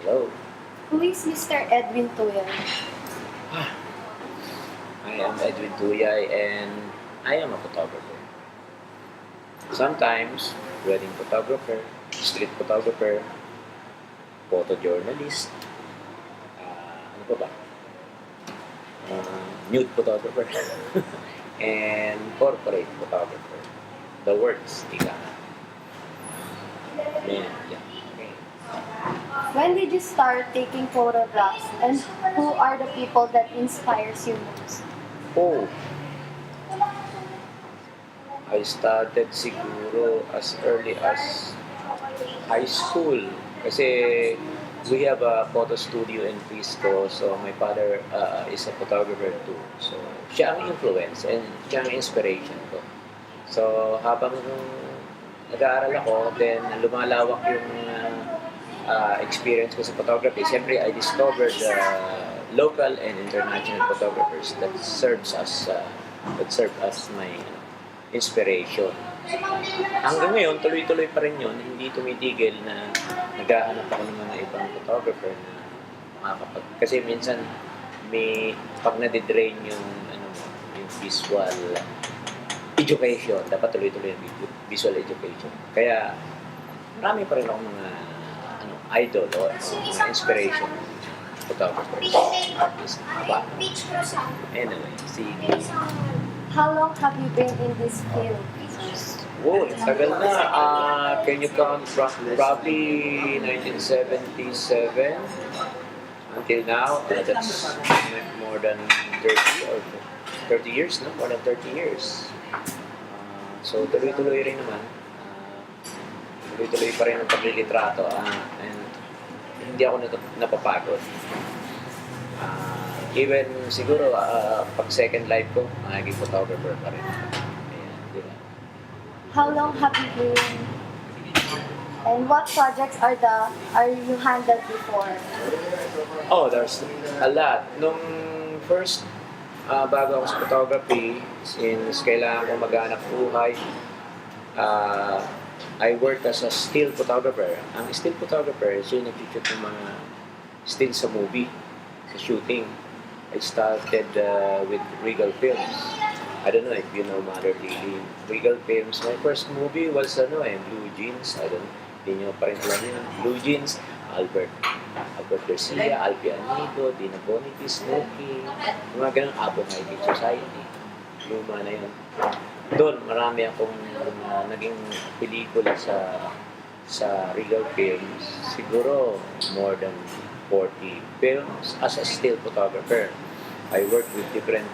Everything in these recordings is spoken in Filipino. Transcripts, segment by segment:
Hello. Who is Mr. Edwin Tuyal? I am Edwin Tuyay and I am a photographer. Sometimes, wedding photographer, street photographer, photojournalist, ano pa ba? Nude photographer, and corporate photographer. The works, ika nga. Man, yeah. Okay. When did you start taking photographs and who are the people that inspires you most? Oh, I started siguro as early as high school. Kasi we have a photo studio in Frisco, so my father is a photographer too. So siya ang influence and siya ang inspiration ko. So habang nag-aaral ako, then lumalawak yung experience ko sa photography. Siyempre, I discovered local and international photographers that serve as my inspiration. Hanggang ngayon, tuloy-tuloy pa rin yun. Hindi tumitigil na naghahanap ako ng mga ibang photographer na makakapag... Kasi minsan, pag nadidrain yung, yung visual education, dapat tuloy-tuloy yung visual education. Kaya, marami pa rin ako mga idol o mga inspiration photographers, artists, haba. Anyway, sige. How long have you been in this field? Whoa, tagal na. Can you count from probably 1977 until now? That's more than 30 or 30 years, no? More than 30 years. So, tuloy-tuloy rin naman. Tuloy-tuloy pa rin ang paglilitrato. And hindi ako napapagod. Even siguro pag second life ko, magiging photographer pa rin. Ayan, di ba? How long have you been and what projects are you handled before? Oh, there's a lot. Nung first, bago ako sa photography, since kailangan ko maghanap buhay, I worked as a still photographer. Ang still photographer, siya yung nag-shoot ng mga still sa movie, sa shooting. I started with Regal Films. I don't know if you know Mother Lily. Regal Films. My first movie was Blue Jeans. I don't know. Hindi nyo pa rin alam yun. Blue Jeans, Albert Garcia, Alfie Anido, Dina Bonitis, Smokey, mga ganun, Apo High Society. Luma na yun. Doon, marami akong naging pelikula sa Regal Films. Siguro, more than 40 films as a still photographer. I worked with different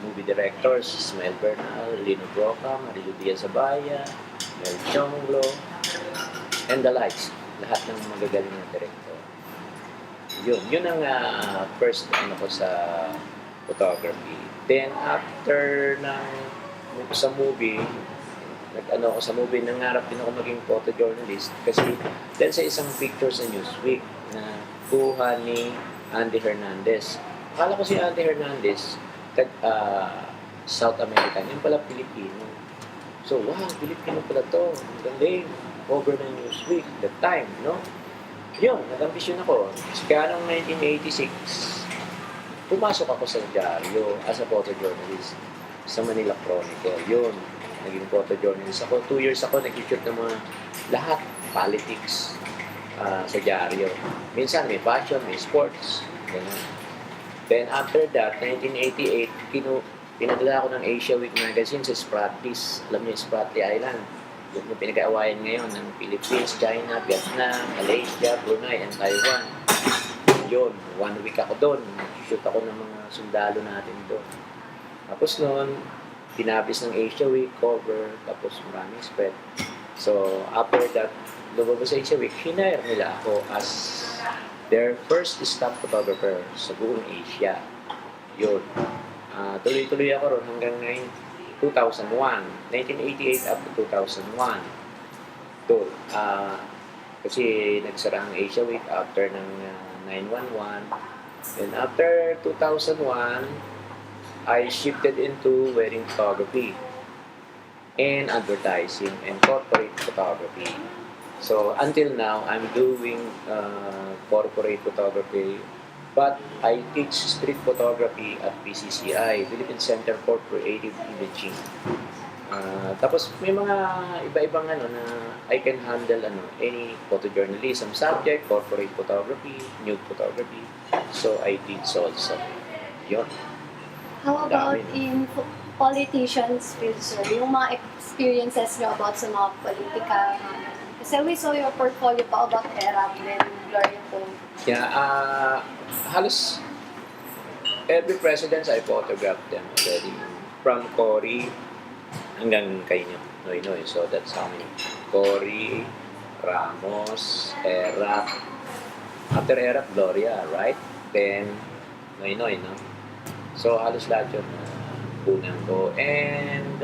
movie directors, Ismael Bernal, Lino Broca, Marilu Diaz-Abaya, Mel Chonglo, and the likes. Lahat ng magagaling na director. Yun ang first ko sa photography. Then after sa movie, ako sa movie, nangarap din ako maging photojournalist kasi dahil sa isang picture sa Newsweek na kuha ni Andy Hernandez. Akala ko si Andy Hernandez, South American, yun pala Pilipino. So, wow, Pilipino pala to. Ang galing. Over ng Newsweek, that time, no? Yun, nag-ambisyon ako. Kaya noong 1986, pumasok ako sa dyaryo as a photojournalist sa Manila Chronicle. Yun, naging photojournalist ako. 2 years ako nag-shoot ng mga lahat, politics sa dyaryo. Minsan may fashion, may sports. Ganun. Then after that, 1988, pinadala ako ng Asia Week magazine sa Spratlys. Alam niyo, Spratly Island. Yun yung pinag-aawayan ngayon ng Philippines, China, Vietnam, Malaysia, Brunei, and Taiwan. Yun, 1 week ako doon. Shoot ako ng mga sundalo natin doon. Tapos noon, tinabis ng Asia Week, cover, tapos maraming spread. So, after that, lumabas sa Asia Week, hinire nila ako as their first staff photographer sa buong Asia. Yun. Tuloy-tuloy ako ron hanggang 2001. 1988 up to 2001. Doon. Kasi nagsara ang Asia Week after ng 9/11. Then after 2001, I shifted into wedding photography and advertising and corporate photography. So until now, I'm doing corporate photography, but I teach street photography at PCCI, Philippine Center for Creative Imaging. Tapos may mga iba-ibang na I can handle any photojournalism subject, corporate photography, nude photography. So I teach also. Yun. How about Dami. in politicians field, sir? Yung mga experiences nyo about sa mga politika. Kasi we saw your portfolio pa about ERAP and Gloria po. Yeah, halos every president I photographed them already. From Cory hanggang kay Noy Noy. So that's how many. Cory, Ramos, Erap. After Erap, Gloria, right? Then, Noy Noy, no? So halos lahat yun kunan ko. And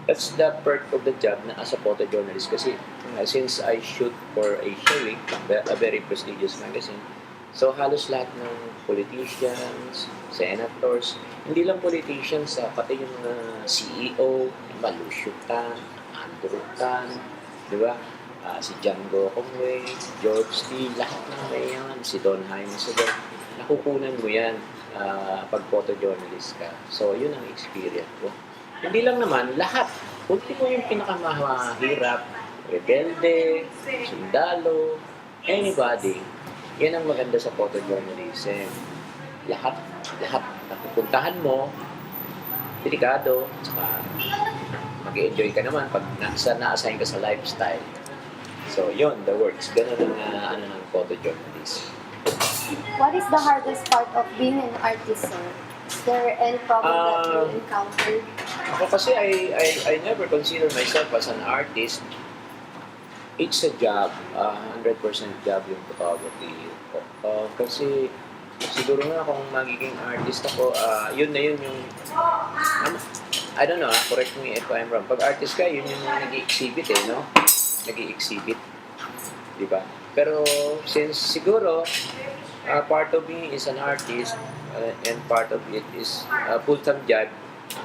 that's the perk of the job na as a photojournalist kasi since I shoot for Asia Week, a very prestigious magazine, so halos lahat ng politicians, senators, hindi lang politicians, pati yung mga CEO, Lucio Tan, Andrew Tan, di ba? Si Django Conway, George T, lahat ng may yan, si Don Jaime Sabel, nakukunan mo yan pag photojournalist ka. So, yun ang experience ko. Hindi lang naman, lahat. Kunti mo yung pinakamahirap, rebelde, sundalo, anybody. Yan ang maganda sa photojournalism. Lahat, lahat. Napupuntahan mo, delikado, saka mag-enjoy ka naman pag na-assign ka sa lifestyle. So, yun, the works. Ganun ang ng photojournalist. What is the hardest part of being an artist, sir? Is there any problem that you encountered? Ako kasi I never consider myself as an artist. It's a job, 100% job yung photography. Kasi siguro nga kung magiging artist ako, yun na yun yung, I don't know, correct me if I'm wrong. Pag artist ka, yun yung nag-i-exhibit no? Nag-i-exhibit. Diba? Pero since siguro, part of me is an artist and part of it is a full-time job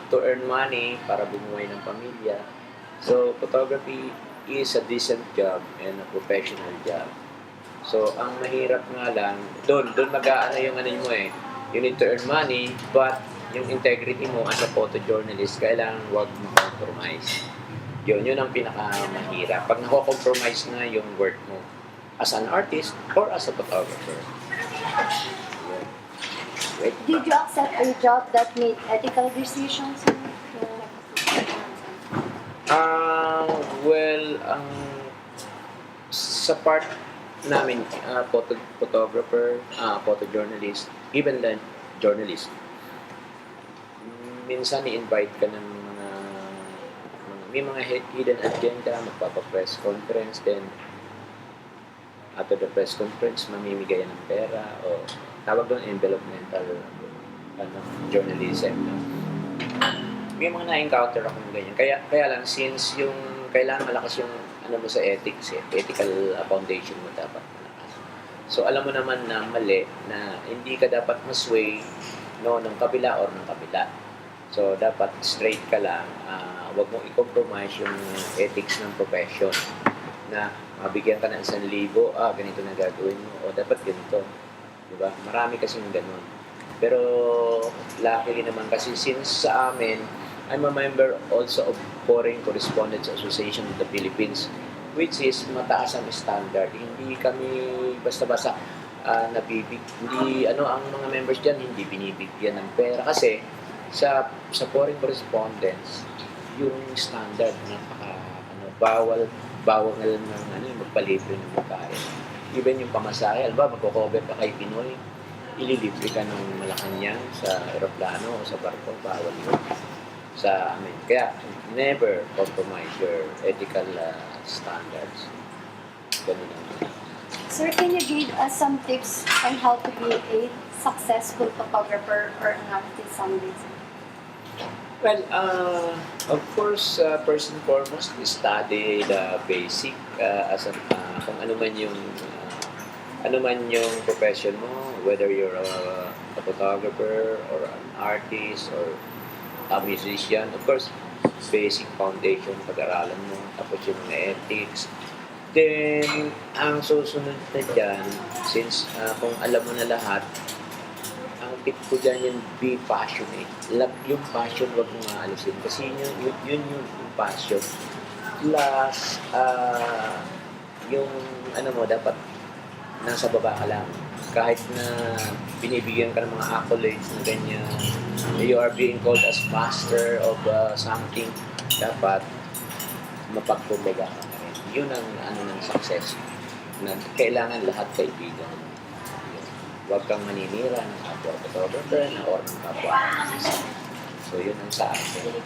to earn money para bumuhay ng pamilya. So, photography is a decent job and a professional job. So, ang mahirap nga lang, doon mag-aano yung mo you need to earn money, but yung integrity mo as a photojournalist, kailangan huwag ma-compromise. Yun ang pinakamahirap. Pag nako-compromise na yung work mo as an artist or as a photographer. Wait. Did you accept a job that made ethical decisions? Well, sa part namin, photographer, photojournalist, even the journalist, minsan i-invite ka ng may mga hidden agenda, magpapa-press conference, then after the press conference, mamimigay ng pera o tawag doon environmental journalism. No? May mga na-encounter akong ganyan. Kaya lang, since yung kailangan malakas yung mo sa ethics, ethical foundation mo dapat malakas. So, alam mo naman na mali na hindi ka dapat masway ng kabila or ng kabila. So, dapat straight ka lang. Huwag mong i-compromise yung ethics ng profession na mabigyan ka ng 1,000, ganito na gagawin mo, o dapat ganito. Diba? Marami kasing ganun. Pero, luckily naman kasi since sa amin, I'm a member also of Foreign Correspondents Association of the Philippines, which is mataas ang standard. Hindi kami basta-basta hindi, ang mga members dyan, hindi binibigyan ng pera. Kasi, sa foreign correspondence, yung standard, bawal na lang ng magpalibre ng magkain. Even yung pamasahe, magko-cover ka kay Pinoy, ililibre ka ng Malacanang sa aeroplano o sa barko, bawal yun sa amin. Kaya, never compromise your ethical standards. Ganun naman. Sir, can you give us some tips on how to be a successful photographer or an artist someday? Well, of course, first and foremost, study the basic kung ano man yung profession mo, whether you're a photographer or an artist or a musician. Of course, basic foundation, pag-aralan mo, tapos yung mga ethics, Then, ang susunod na dyan, since kung alam mo na lahat, ang tip ko dyan yung be passionate. Yung passion, wag mo maalisin. Kasi yun yung passion. Plus, yung ano mo, dapat nasa baba ka lang. Kahit na binibigyan ka ng mga accolades na ganyan, you are being called as master of something, dapat mapagkumbaga ka pa rin. Yun ang ano ng success na kailangan lahat kaibigan. Huwag kang maninira ng kapwa photographer or ng kapwa artist. So yun ang sa akin.